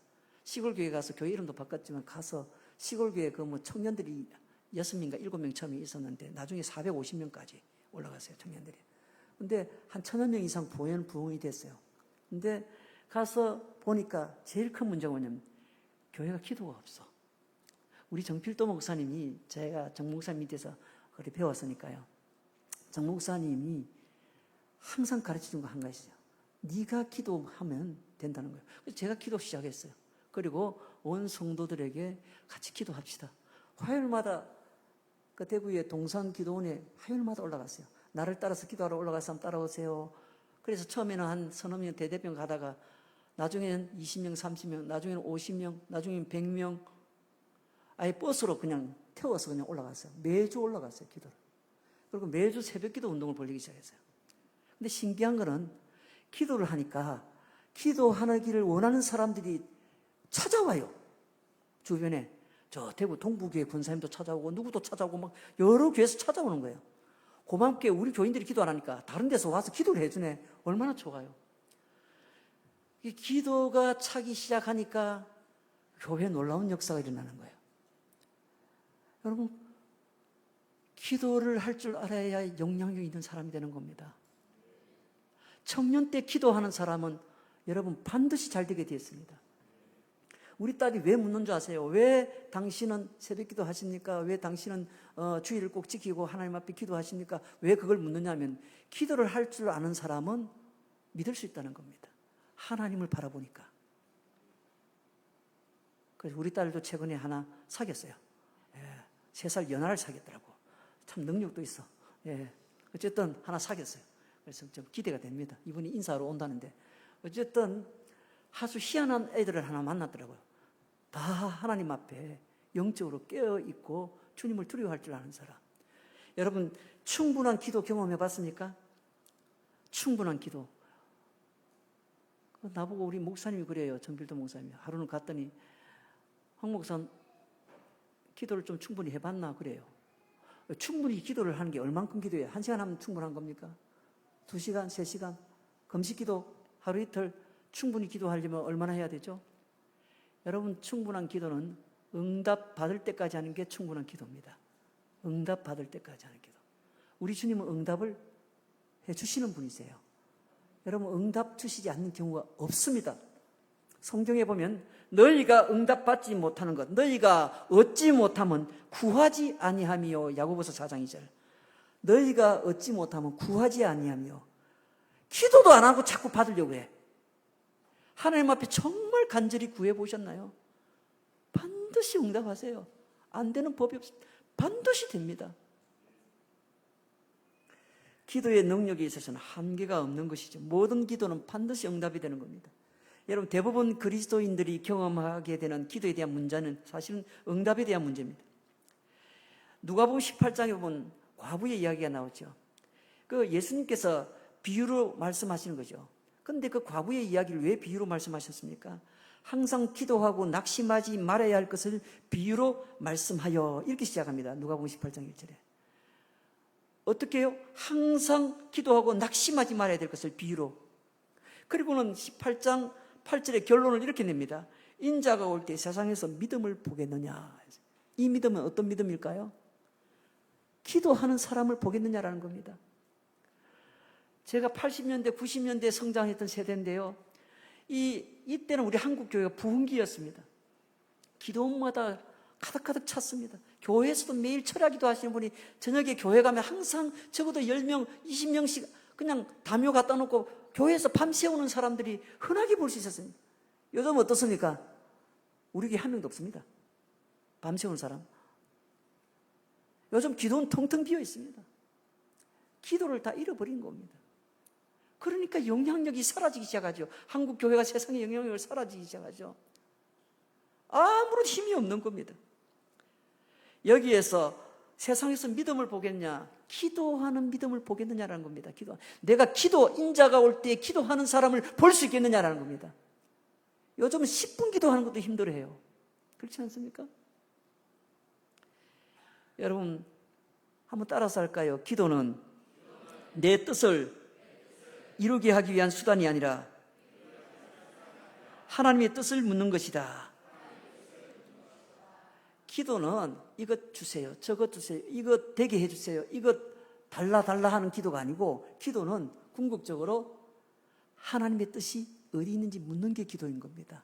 시골 교회 가서 교회 이름도 바꿨지만 가서 시골 교회 그 뭐 청년들이 6명인가 7명 처음에 있었는데 나중에 450명까지 올라갔어요. 청년들이. 근데 한 1000여 명 이상 부흥이 됐어요. 근데 가서 보니까 제일 큰 문제가 뭐냐면 교회가 기도가 없어. 우리 정필도 목사님이 제가 정 목사님 밑에서 그렇게 배웠으니까요. 정 목사님이 항상 가르치는 거 한 가지죠. 네가 기도하면 된다는 거예요. 그래서 제가 기도 시작했어요. 그리고 온 성도들에게 같이 기도합시다. 화요일마다 그 대구의 동산기도원에 화요일마다 올라갔어요. 나를 따라서 기도하러 올라갈 사람 따라오세요. 그래서 처음에는 한 서너 명 대대병 가다가 나중에는 20명, 30명, 나중에는 50명, 나중에는 100명 아예 버스로 그냥 태워서 그냥 올라갔어요. 매주 올라갔어요, 기도를. 그리고 매주 새벽기도 운동을 벌이기 시작했어요. 근데 신기한 거는 기도를 하니까 기도하기를 원하는 사람들이 찾아와요. 주변에 저 대구 동부교회 권사님도 찾아오고 누구도 찾아오고 막 여러 교회에서 찾아오는 거예요. 고맙게 우리 교인들이 기도 안 하니까 다른 데서 와서 기도를 해주네. 얼마나 좋아요. 이 기도가 차기 시작하니까 교회에 놀라운 역사가 일어나는 거예요. 여러분, 기도를 할 줄 알아야 영향력 있는 사람이 되는 겁니다. 청년 때 기도하는 사람은 여러분 반드시 잘 되게 되었습니다. 우리 딸이 왜 묻는 줄 아세요? 왜 당신은 새벽기도 하십니까? 왜 당신은 주일을 꼭 지키고 하나님 앞에 기도하십니까? 왜 그걸 묻느냐면 기도를 할 줄 아는 사람은 믿을 수 있다는 겁니다. 하나님을 바라보니까. 그래서 우리 딸도 최근에 하나 사귀었어요. 3살 연하를 사귀었더라고. 참 능력도 있어. 어쨌든 하나 사귀었어요. 그래서 좀 기대가 됩니다. 이분이 인사하러 온다는데 어쨌든 아주 희한한 애들을 하나 만났더라고요. 다 하나님 앞에 영적으로 깨어있고 주님을 두려워할 줄 아는 사람. 여러분, 충분한 기도 경험해 봤습니까? 충분한 기도. 나보고 우리 목사님이 그래요. 정필도 목사님이. 하루는 갔더니 황 목사는 기도를 좀 충분히 해봤나 그래요. 충분히 기도를 하는 게 얼만큼 기도해요? 1시간 하면 충분한 겁니까? 2시간, 3시간? 금식기도 하루 이틀 충분히 기도하려면 얼마나 해야 되죠? 여러분, 충분한 기도는 응답 받을 때까지 하는 게 충분한 기도입니다. 응답 받을 때까지 하는 기도. 우리 주님은 응답을 해주시는 분이세요. 여러분, 응답 주시지 않는 경우가 없습니다. 성경에 보면 너희가 응답받지 못하는 것, 너희가 얻지 못하면 구하지 아니하며. 야고보서 4장 2절. 너희가 얻지 못하면 구하지 아니하며. 기도도 안 하고 자꾸 받으려고 해. 하나님 앞에 정말 간절히 구해보셨나요? 반드시 응답하세요. 안 되는 법이 없습니다. 반드시 됩니다. 기도의 능력에 있어서는 한계가 없는 것이죠. 모든 기도는 반드시 응답이 되는 겁니다. 여러분, 대부분 그리스도인들이 경험하게 되는 기도에 대한 문제는 사실은 응답에 대한 문제입니다. 누가복음 18장에 보면 과부의 이야기가 나오죠. 그 예수님께서 비유로 말씀하시는 거죠. 그런데 그 과부의 이야기를 왜 비유로 말씀하셨습니까? 항상 기도하고 낙심하지 말아야 할 것을 비유로 말씀하여. 이렇게 시작합니다. 누가복음 18장 1절에. 어떻게 해요? 항상 기도하고 낙심하지 말아야 될 것을 비유로. 그리고는 18장 8절에 결론을 이렇게 냅니다. 인자가 올 때 세상에서 믿음을 보겠느냐. 이 믿음은 어떤 믿음일까요? 기도하는 사람을 보겠느냐라는 겁니다. 제가 80년대, 90년대에 성장했던 세대인데요. 이때는 우리 한국교회가 부흥기였습니다. 기도원마다 가득가득 찼습니다. 교회에서도 매일 철야기도 하시는 분이 저녁에 교회 가면 항상 적어도 10명, 20명씩 그냥 담요 갖다 놓고 교회에서 밤새우는 사람들이 흔하게 볼 수 있었습니다. 요즘 어떻습니까? 우리 교회 한 명도 없습니다. 밤새우는 사람. 요즘 기도는 텅텅 비어 있습니다. 기도를 다 잃어버린 겁니다. 그러니까 영향력이 사라지기 시작하죠. 한국 교회가 세상의 영향력을 사라지기 시작하죠. 아무런 힘이 없는 겁니다. 여기에서 세상에서 믿음을 보겠냐? 기도하는 믿음을 보겠느냐라는 겁니다. 내가 인자가 올 때 기도하는 사람을 볼 수 있겠느냐라는 겁니다. 요즘은 10분 기도하는 것도 힘들어해요. 그렇지 않습니까? 여러분, 한번 따라서 할까요? 기도는 내 뜻을 이루게 하기 위한 수단이 아니라 하나님의 뜻을 묻는 것이다. 기도는 이것 주세요, 저것 주세요, 이것 되게 해주세요, 이것 달라 하는 기도가 아니고, 기도는 궁극적으로 하나님의 뜻이 어디 있는지 묻는 게 기도인 겁니다.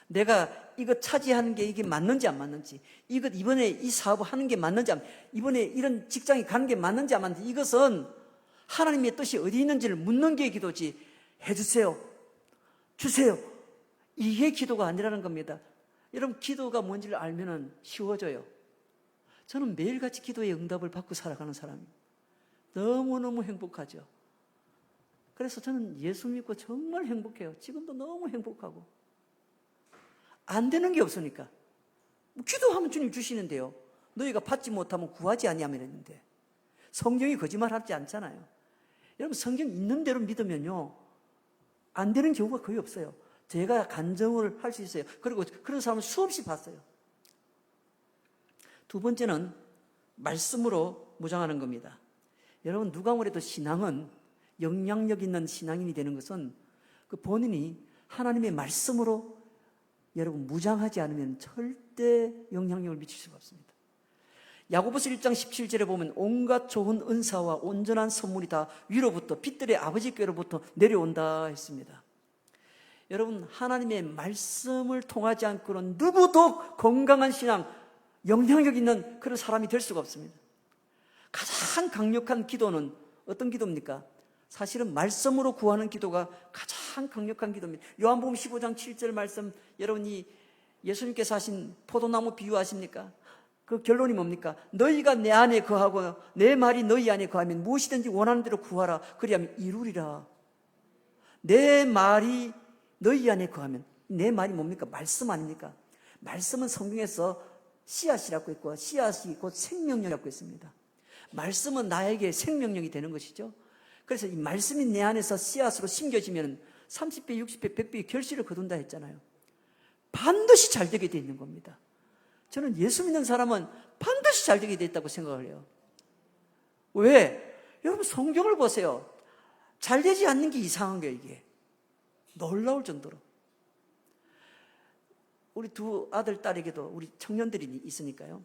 내가 이거 차지하는 게 이게 맞는지 안 맞는지, 이번에 이 사업을 하는 게 맞는지 이번에 이런 직장에 가는 게 맞는지 안 맞는지, 이것은 하나님의 뜻이 어디 있는지를 묻는 게 기도지, 해주세요, 주세요, 이게 기도가 아니라는 겁니다. 여러분, 기도가 뭔지를 알면 쉬워져요. 저는 매일같이 기도의 응답을 받고 살아가는 사람입니다. 너무너무 행복하죠. 그래서 저는 예수 믿고 정말 행복해요. 지금도 너무 행복하고. 안 되는 게 없으니까. 기도하면 주님 주시는데요. 너희가 받지 못하면 구하지 아니하면 했는데, 성경이 거짓말하지 않잖아요. 여러분, 성경 있는 대로 믿으면요, 안 되는 경우가 거의 없어요. 제가 간증을 할 수 있어요. 그리고 그런 사람을 수없이 봤어요. 두 번째는 말씀으로 무장하는 겁니다. 여러분, 누가 뭐래도 신앙은, 영향력 있는 신앙인이 되는 것은 그 본인이 하나님의 말씀으로 여러분 무장하지 않으면 절대 영향력을 미칠 수가 없습니다. 야고보서 1장 17절에 보면 온갖 좋은 은사와 온전한 선물이 다 위로부터 빛들의 아버지께로부터 내려온다 했습니다. 여러분, 하나님의 말씀을 통하지 않고는 누구도 건강한 신앙, 영향력 있는 그런 사람이 될 수가 없습니다. 가장 강력한 기도는 어떤 기도입니까? 사실은 말씀으로 구하는 기도가 가장 강력한 기도입니다. 요한복음 15장 7절 말씀, 여러분이 예수님께서 하신 포도나무 비유 아십니까? 그 결론이 뭡니까? 너희가 내 안에 거하고 내 말이 너희 안에 거하면 무엇이든지 원하는 대로 구하라. 그리하면 이루리라. 내 말이 너희 안에 거하면, 내 말이 뭡니까? 말씀 아닙니까? 말씀은 성경에서 씨앗이라고 했고, 씨앗이 곧 생명력이라고 했습니다. 말씀은 나에게 생명력이 되는 것이죠. 그래서 이 말씀이 내 안에서 씨앗으로 심겨지면 30배, 60배, 100배의 결실을 거둔다 했잖아요. 반드시 잘 되게 돼 있는 겁니다. 저는 예수 믿는 사람은 반드시 잘 되게 돼 있다고 생각을 해요. 왜? 여러분, 성경을 보세요. 잘 되지 않는 게 이상한 거예요, 이게. 놀라울 정도로. 우리 두 아들, 딸에게도, 우리 청년들이 있으니까요,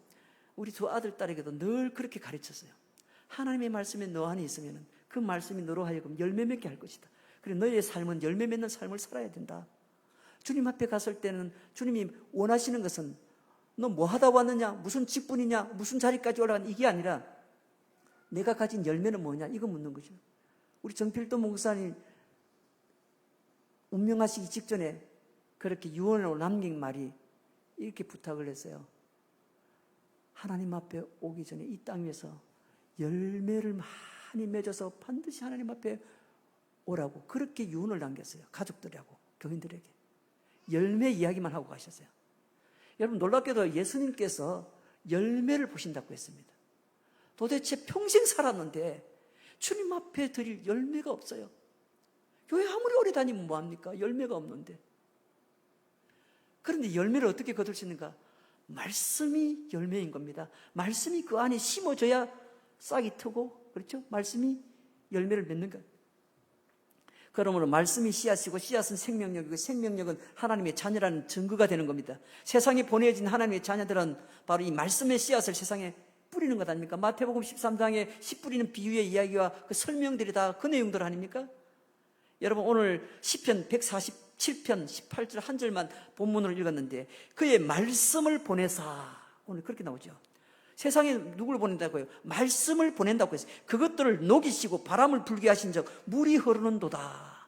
우리 두 아들, 딸에게도 늘 그렇게 가르쳤어요. 하나님의 말씀이 너 안에 있으면 그 말씀이 너로 하여금 열매 맺게 할 것이다. 그리고 너의 삶은 열매 맺는 삶을 살아야 된다. 주님 앞에 갔을 때는 주님이 원하시는 것은 너 뭐 하다 왔느냐, 무슨 직분이냐, 무슨 자리까지 올라간 이게 아니라 내가 가진 열매는 뭐냐, 이거 묻는 거죠. 우리 정필도 목사님 운명하시기 직전에 그렇게 유언으로 남긴 말이 이렇게 부탁을 했어요. 하나님 앞에 오기 전에 이 땅 위에서 열매를 많이 맺어서 반드시 하나님 앞에 오라고 그렇게 유언을 남겼어요. 가족들하고 교인들에게 열매 이야기만 하고 가셨어요. 여러분, 놀랍게도 예수님께서 열매를 보신다고 했습니다. 도대체 평생 살았는데 주님 앞에 드릴 열매가 없어요. 교회 아무리 오래 다니면 뭐합니까? 열매가 없는데. 그런데 열매를 어떻게 거둘 수 있는가? 말씀이 열매인 겁니다. 말씀이 그 안에 심어져야 싹이 트고, 그렇죠? 말씀이 열매를 맺는 거예요. 그러므로 말씀이 씨앗이고 씨앗은 생명력이고 생명력은 하나님의 자녀라는 증거가 되는 겁니다. 세상에 보내진 하나님의 자녀들은 바로 이 말씀의 씨앗을 세상에 뿌리는 것 아닙니까? 마태복음 13장에 씨 뿌리는 비유의 이야기와 그 설명들이 다 그 내용들 아닙니까? 여러분, 오늘 시편 147편 18절 한 절만 본문으로 읽었는데 그의 말씀을 보내사, 오늘 그렇게 나오죠. 세상에 누구를 보낸다고요? 말씀을 보낸다고 했어요. 그것들을 녹이시고 바람을 불게 하신 적 물이 흐르는도다.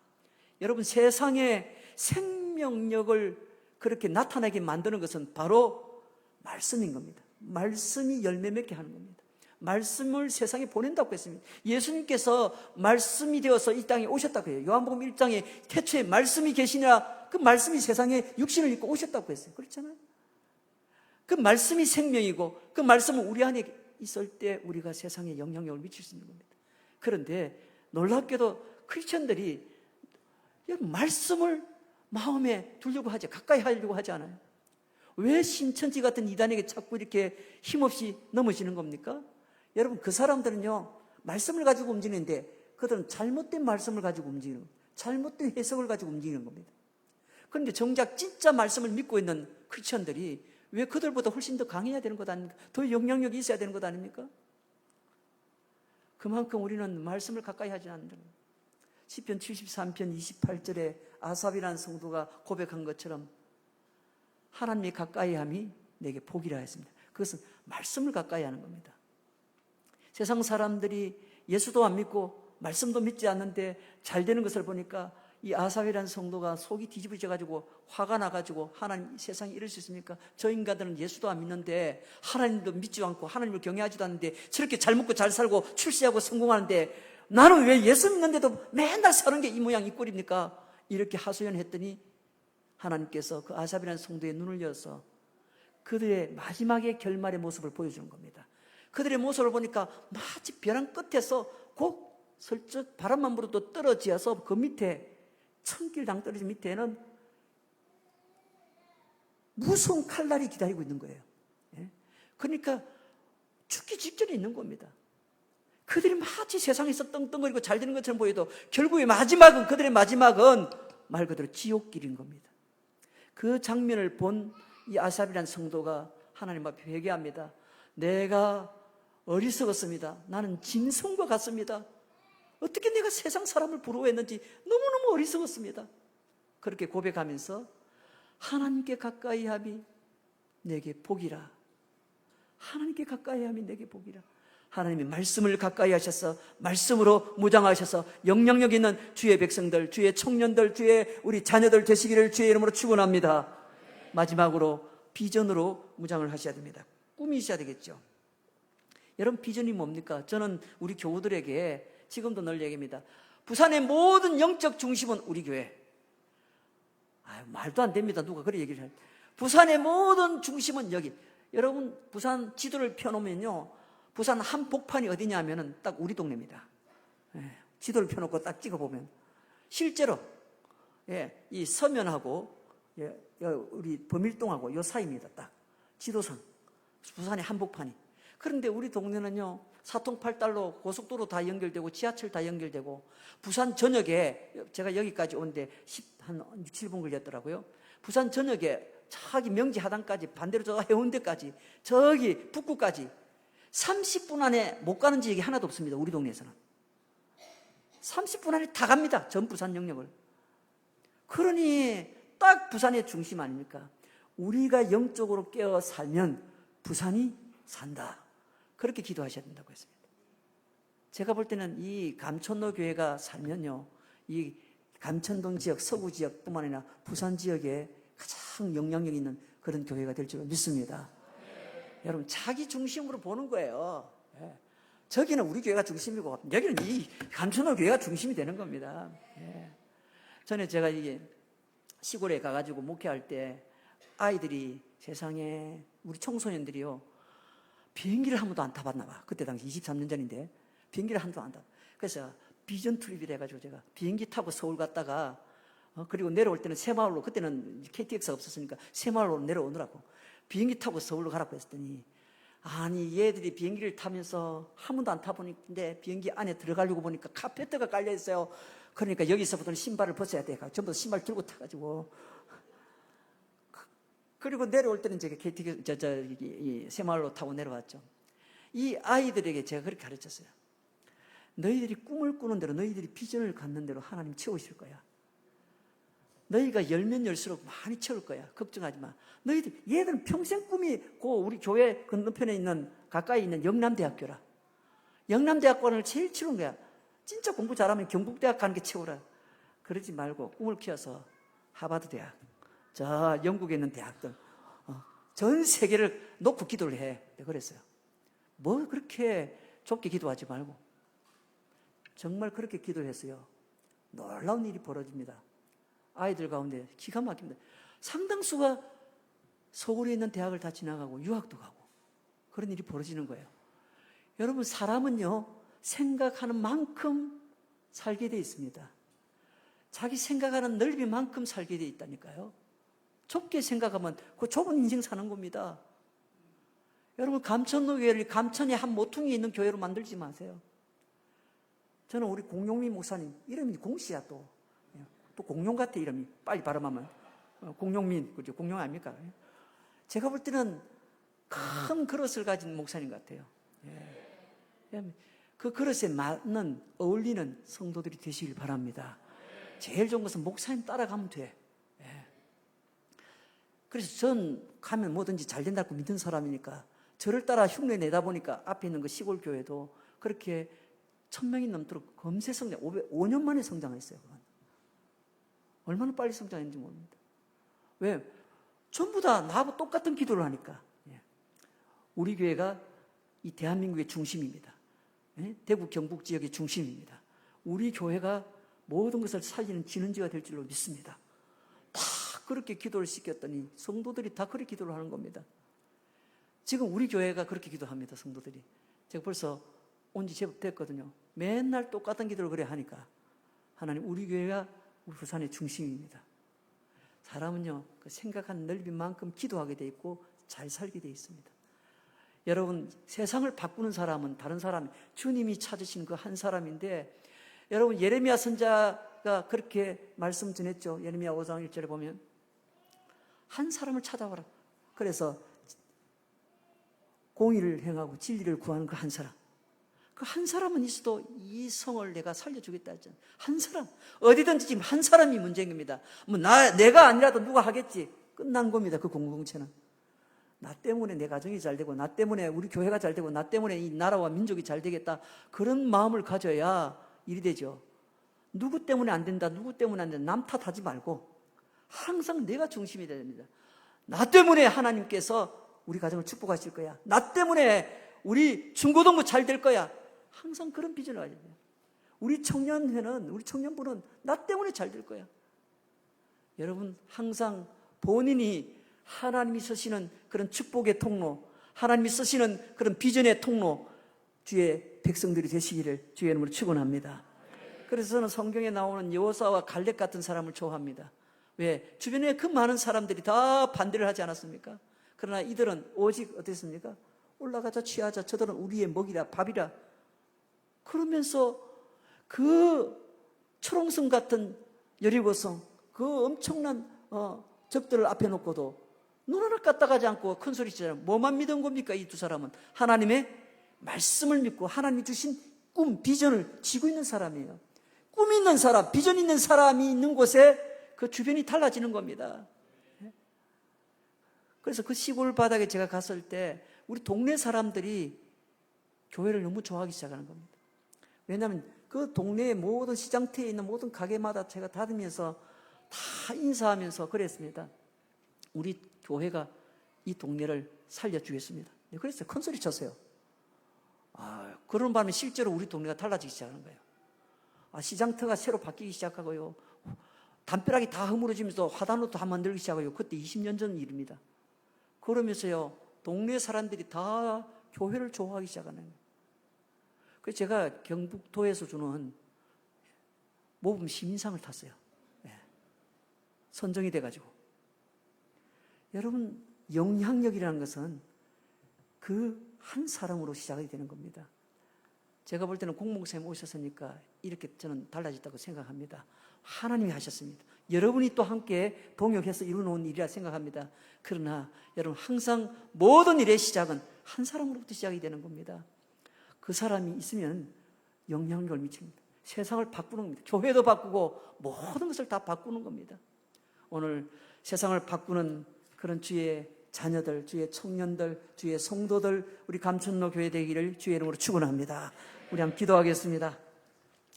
여러분, 세상에 생명력을 그렇게 나타나게 만드는 것은 바로 말씀인 겁니다. 말씀이 열매 맺게 하는 겁니다. 말씀을 세상에 보낸다고 했습니다. 예수님께서 말씀이 되어서 이 땅에 오셨다고 해요. 요한복음 1장에 태초에 말씀이 계시니라, 그 말씀이 세상에 육신을 입고 오셨다고 했어요. 그렇잖아요. 그 말씀이 생명이고 그 말씀은 우리 안에 있을 때 우리가 세상에 영향력을 미칠 수 있는 겁니다. 그런데 놀랍게도 크리스천들이 말씀을 마음에 두려고 하지, 가까이 하려고 하지 않아요. 왜 신천지 같은 이단에게 자꾸 이렇게 힘없이 넘어지는 겁니까? 여러분, 그 사람들은요, 말씀을 가지고 움직이는데 그들은 잘못된 말씀을 가지고 움직이는 겁니다. 잘못된 해석을 가지고 움직이는 겁니다. 그런데 정작 진짜 말씀을 믿고 있는 크리스천들이 왜 그들보다 훨씬 더 강해야 되는 것 아닙니까? 더 영향력이 있어야 되는 것 아닙니까? 그만큼 우리는 말씀을 가까이 하지 않는다. 시편 73편 28절에 아삽이라는 성도가 고백한 것처럼 하나님이 가까이함이 내게 복이라 했습니다. 그것은 말씀을 가까이 하는 겁니다. 세상 사람들이 예수도 안 믿고 말씀도 믿지 않는데 잘 되는 것을 보니까 이 아삽이라는 성도가 속이 뒤집어져가지고 화가 나가지고 하나님, 세상에 이럴 수 있습니까? 저 인간들은 예수도 안 믿는데 하나님도 믿지 않고 하나님을 경외하지도 않는데 저렇게 잘 먹고 잘 살고 출세하고 성공하는데 나는 왜 예수 믿는데도 맨날 사는 게 이 모양 이 꼴입니까? 이렇게 하소연했더니 하나님께서 그 아삽이라는 성도의 눈을 열어서 그들의 마지막의 결말의 모습을 보여주는 겁니다. 그들의 모습을 보니까 마치 벼랑 끝에서 곧 슬쩍 바람만 불어도 떨어지어서 그 밑에 천길당 떨어진 밑에는 무서운 칼날이 기다리고 있는 거예요. 그러니까 죽기 직전에 있는 겁니다. 그들이 마치 세상에서 떵떵거리고 잘 되는 것처럼 보여도 결국에 마지막은, 그들의 마지막은 말 그대로 지옥길인 겁니다. 그 장면을 본 이 아삽이라는 성도가 하나님 앞에 회개합니다. 내가 어리석었습니다. 나는 짐승과 같습니다. 어떻게 내가 세상 사람을 부러워했는지 너무너무 어리석었습니다. 그렇게 고백하면서 하나님께 가까이 함이 내게 복이라. 하나님께 가까이 함이 내게 복이라. 하나님이 말씀을 가까이 하셔서 말씀으로 무장하셔서 영향력 있는 주의 백성들, 주의 청년들, 주의 우리 자녀들 되시기를 주의 이름으로 축원합니다. 마지막으로 비전으로 무장을 하셔야 됩니다. 꿈이 있어야 되겠죠. 여러분, 비전이 뭡니까? 저는 우리 교우들에게 지금도 늘 얘기합니다. 부산의 모든 영적 중심은 우리 교회. 말도 안 됩니다. 누가 그런 얘기를 해요. 부산의 모든 중심은 여기. 여러분, 부산 지도를 펴놓으면요, 부산 한복판이 어디냐면은 딱 우리 동네입니다. 지도를 펴놓고 딱 찍어보면 실제로 이 서면하고 우리 범일동하고 요 사이입니다. 딱 지도상 부산의 한복판이. 그런데 우리 동네는요, 사통팔달로 고속도로 다 연결되고 지하철 다 연결되고 부산 전역에, 제가 여기까지 오는데 한 6, 7분 걸렸더라고요. 부산 전역에 저기 명지 하단까지, 반대로 저 해운대까지, 저기 북구까지 30분 안에 못 가는 지역이 하나도 없습니다. 우리 동네에서는 30분 안에 다 갑니다. 전 부산 영역을. 그러니 딱 부산의 중심 아닙니까? 우리가 영적으로 깨어 살면 부산이 산다. 그렇게 기도하셔야 된다고 했습니다. 제가 볼 때는 이 감천로 교회가 살면요, 이 감천동 지역, 서구 지역뿐만 아니라 부산 지역에 가장 영향력 있는 그런 교회가 될 줄 믿습니다. 여러분, 자기 중심으로 보는 거예요. 저기는 우리 교회가 중심이고 여기는 이 감천로 교회가 중심이 되는 겁니다. 전에 제가 이게 시골에 가가지고 목회할 때 아이들이, 세상에 우리 청소년들이요, 비행기를 한 번도 안 타봤나 봐. 그때 당시 23년 전인데 비행기를 한 번도 안 타봤. 그래서 비전 트립이라 해가지고 제가 비행기 타고 서울 갔다가 그리고 내려올 때는 새마을로, 그때는 KTX가 없었으니까 새마을로 내려오느라고 비행기 타고 서울로 가라고 했더니, 아니 얘들이 비행기를 타면서 한 번도 안 타보는데 비행기 안에 들어가려고 보니까 카페트가 깔려 있어요. 그러니까 여기서부터는 신발을 벗어야 돼. 전부 다 신발 들고 타가지고, 그리고 내려올 때는 제가 KTX 새마을로 타고 내려왔죠. 이 아이들에게 제가 그렇게 가르쳤어요. 너희들이 꿈을 꾸는 대로, 너희들이 비전을 갖는 대로 하나님 채우실 거야. 너희가 열면 열수록 많이 채울 거야. 걱정하지 마. 얘들은 평생 꿈이 우리 교회 건너편에 있는, 가까이 있는 영남대학교라. 영남대학원을 제일 치운 거야. 진짜 공부 잘하면 경북대학 가는 게 최고라. 그러지 말고 꿈을 키워서 하버드 대학, 저 영국에 있는 대학들, 전 세계를 놓고 기도를 해. 내가 그랬어요. 뭐 그렇게 좁게 기도하지 말고. 정말 그렇게 기도를 했어요. 놀라운 일이 벌어집니다. 아이들 가운데 기가 막힙니다. 상당수가 서울에 있는 대학을 다 지나가고 유학도 가고 그런 일이 벌어지는 거예요. 여러분, 사람은요, 생각하는 만큼 살게 돼 있습니다. 자기 생각하는 넓이만큼 살게 돼 있다니까요. 좁게 생각하면 그 좁은 인생 사는 겁니다. 여러분, 감천로 교회를 감천의 한 모퉁이에 있는 교회로 만들지 마세요. 저는 우리 공용민 목사님, 이름이 공씨야. 또 공룡 같아, 이름이. 빨리 발음하면 공용민, 그죠? 공룡 아닙니까? 제가 볼 때는 큰 그릇을 가진 목사님 같아요. 그 그릇에 맞는, 어울리는 성도들이 되시길 바랍니다. 제일 좋은 것은 목사님 따라가면 돼. 그래서 전 가면 뭐든지 잘 된다고 믿는 사람이니까 저를 따라 흉내 내다 보니까 앞에 있는 그 시골 교회도 그렇게 1000명이 넘도록 금세 성장, 5년 만에 성장했어요. 그건. 얼마나 빨리 성장했는지 모릅니다. 왜? 전부 다 나하고 똑같은 기도를 하니까. 우리 교회가 이 대한민국의 중심입니다. 대구 경북 지역의 중심입니다. 우리 교회가 모든 것을 살리는 진원지가 될 줄로 믿습니다. 다 그렇게 기도를 시켰더니 성도들이 다 그렇게 기도를 하는 겁니다. 지금 우리 교회가 그렇게 기도합니다. 성도들이. 제가 벌써 온 지 제법 됐거든요. 맨날 똑같은 기도를 그래 하니까 하나님, 우리 교회가 우리 부산의 중심입니다. 사람은요, 그 생각한 넓이인 만큼 기도하게 돼 있고 잘 살게 돼 있습니다. 여러분, 세상을 바꾸는 사람은 다른 사람, 주님이 찾으신 그 한 사람인데, 여러분, 예레미야 선지자가 그렇게 말씀 전했죠. 예레미야 5장 1절에 보면 한 사람을 찾아와라. 그래서 공의를 행하고 진리를 구하는 그 한 사람, 그 한 사람은 있어도 이 성을 내가 살려주겠다 했잖아요. 한 사람, 어디든지 지금 한 사람이 문제인 겁니다. 뭐 내가 아니라도 누가 하겠지. 끝난 겁니다. 그 공동체는. 나 때문에 내 가정이 잘 되고, 나 때문에 우리 교회가 잘 되고, 나 때문에 이 나라와 민족이 잘 되겠다, 그런 마음을 가져야 일이 되죠. 누구 때문에 안 된다, 누구 때문에 안 된다, 남 탓하지 말고 항상 내가 중심이 돼야 됩니다. 나 때문에 하나님께서 우리 가정을 축복하실 거야, 나 때문에 우리 중고등부 잘 될 거야, 항상 그런 비전을 가져야 돼요. 우리 청년회는, 우리 청년부는 나 때문에 잘 될 거야. 여러분, 항상 본인이 하나님이 쓰시는 그런 축복의 통로, 하나님이 쓰시는 그런 비전의 통로, 주의 백성들이 되시기를 주의 이름으로 축원합니다. 그래서 저는 성경에 나오는 여호사와 갈렙 같은 사람을 좋아합니다. 왜? 주변에 그 많은 사람들이 다 반대를 하지 않았습니까? 그러나 이들은 오직 어땠습니까? 올라가자, 취하자, 저들은 우리의 먹이라, 밥이라. 그러면서 그 초롱성 같은 여리고성, 그 엄청난 적들을 앞에 놓고도 눈 하나 까딱하지 않고 큰 소리 치잖아요. 뭐만 믿은 겁니까? 이 두 사람은 하나님의 말씀을 믿고 하나님이 주신 꿈, 비전을 지고 있는 사람이에요. 꿈 있는 사람, 비전 있는 사람이 있는 곳에 그 주변이 달라지는 겁니다. 그래서 그 시골 바닥에 제가 갔을 때 우리 동네 사람들이 교회를 너무 좋아하기 시작하는 겁니다. 왜냐하면 그 동네의 모든 시장터에 있는 모든 가게마다 제가 다니면서 다 인사하면서 그랬습니다. 우리 교회가 이 동네를 살려주겠습니다. 그래서 큰 소리 쳤어요. 그런 바람에 실제로 우리 동네가 달라지기 시작하는 거예요. 시장터가 새로 바뀌기 시작하고요, 담벼락이 다 허물어지면서 화단으로 다 만들기 시작하고요. 그때 20년 전 일입니다. 그러면서요, 동네 사람들이 다 교회를 좋아하기 시작하는 거예요. 그래서 제가 경북도에서 주는 모범 시민상을 탔어요. 선정이 돼가지고. 여러분, 영향력이라는 것은 그 한 사람으로 시작이 되는 겁니다. 제가 볼 때는 공목사님 오셨으니까 이렇게 저는 달라졌다고 생각합니다. 하나님이 하셨습니다. 여러분이 또 함께 동역해서 이루어놓은 일이라 생각합니다. 그러나 여러분, 항상 모든 일의 시작은 한 사람으로부터 시작이 되는 겁니다. 그 사람이 있으면 영향력을 미칩니다. 세상을 바꾸는 겁니다. 교회도 바꾸고 모든 것을 다 바꾸는 겁니다. 오늘 세상을 바꾸는 그런 주의 자녀들, 주의 청년들, 주의 성도들, 우리 감천로 교회 되기를 주의 이름으로 축원합니다. 우리 한번 기도하겠습니다.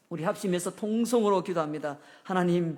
우리 합심해서 통성으로 기도합니다. 하나님,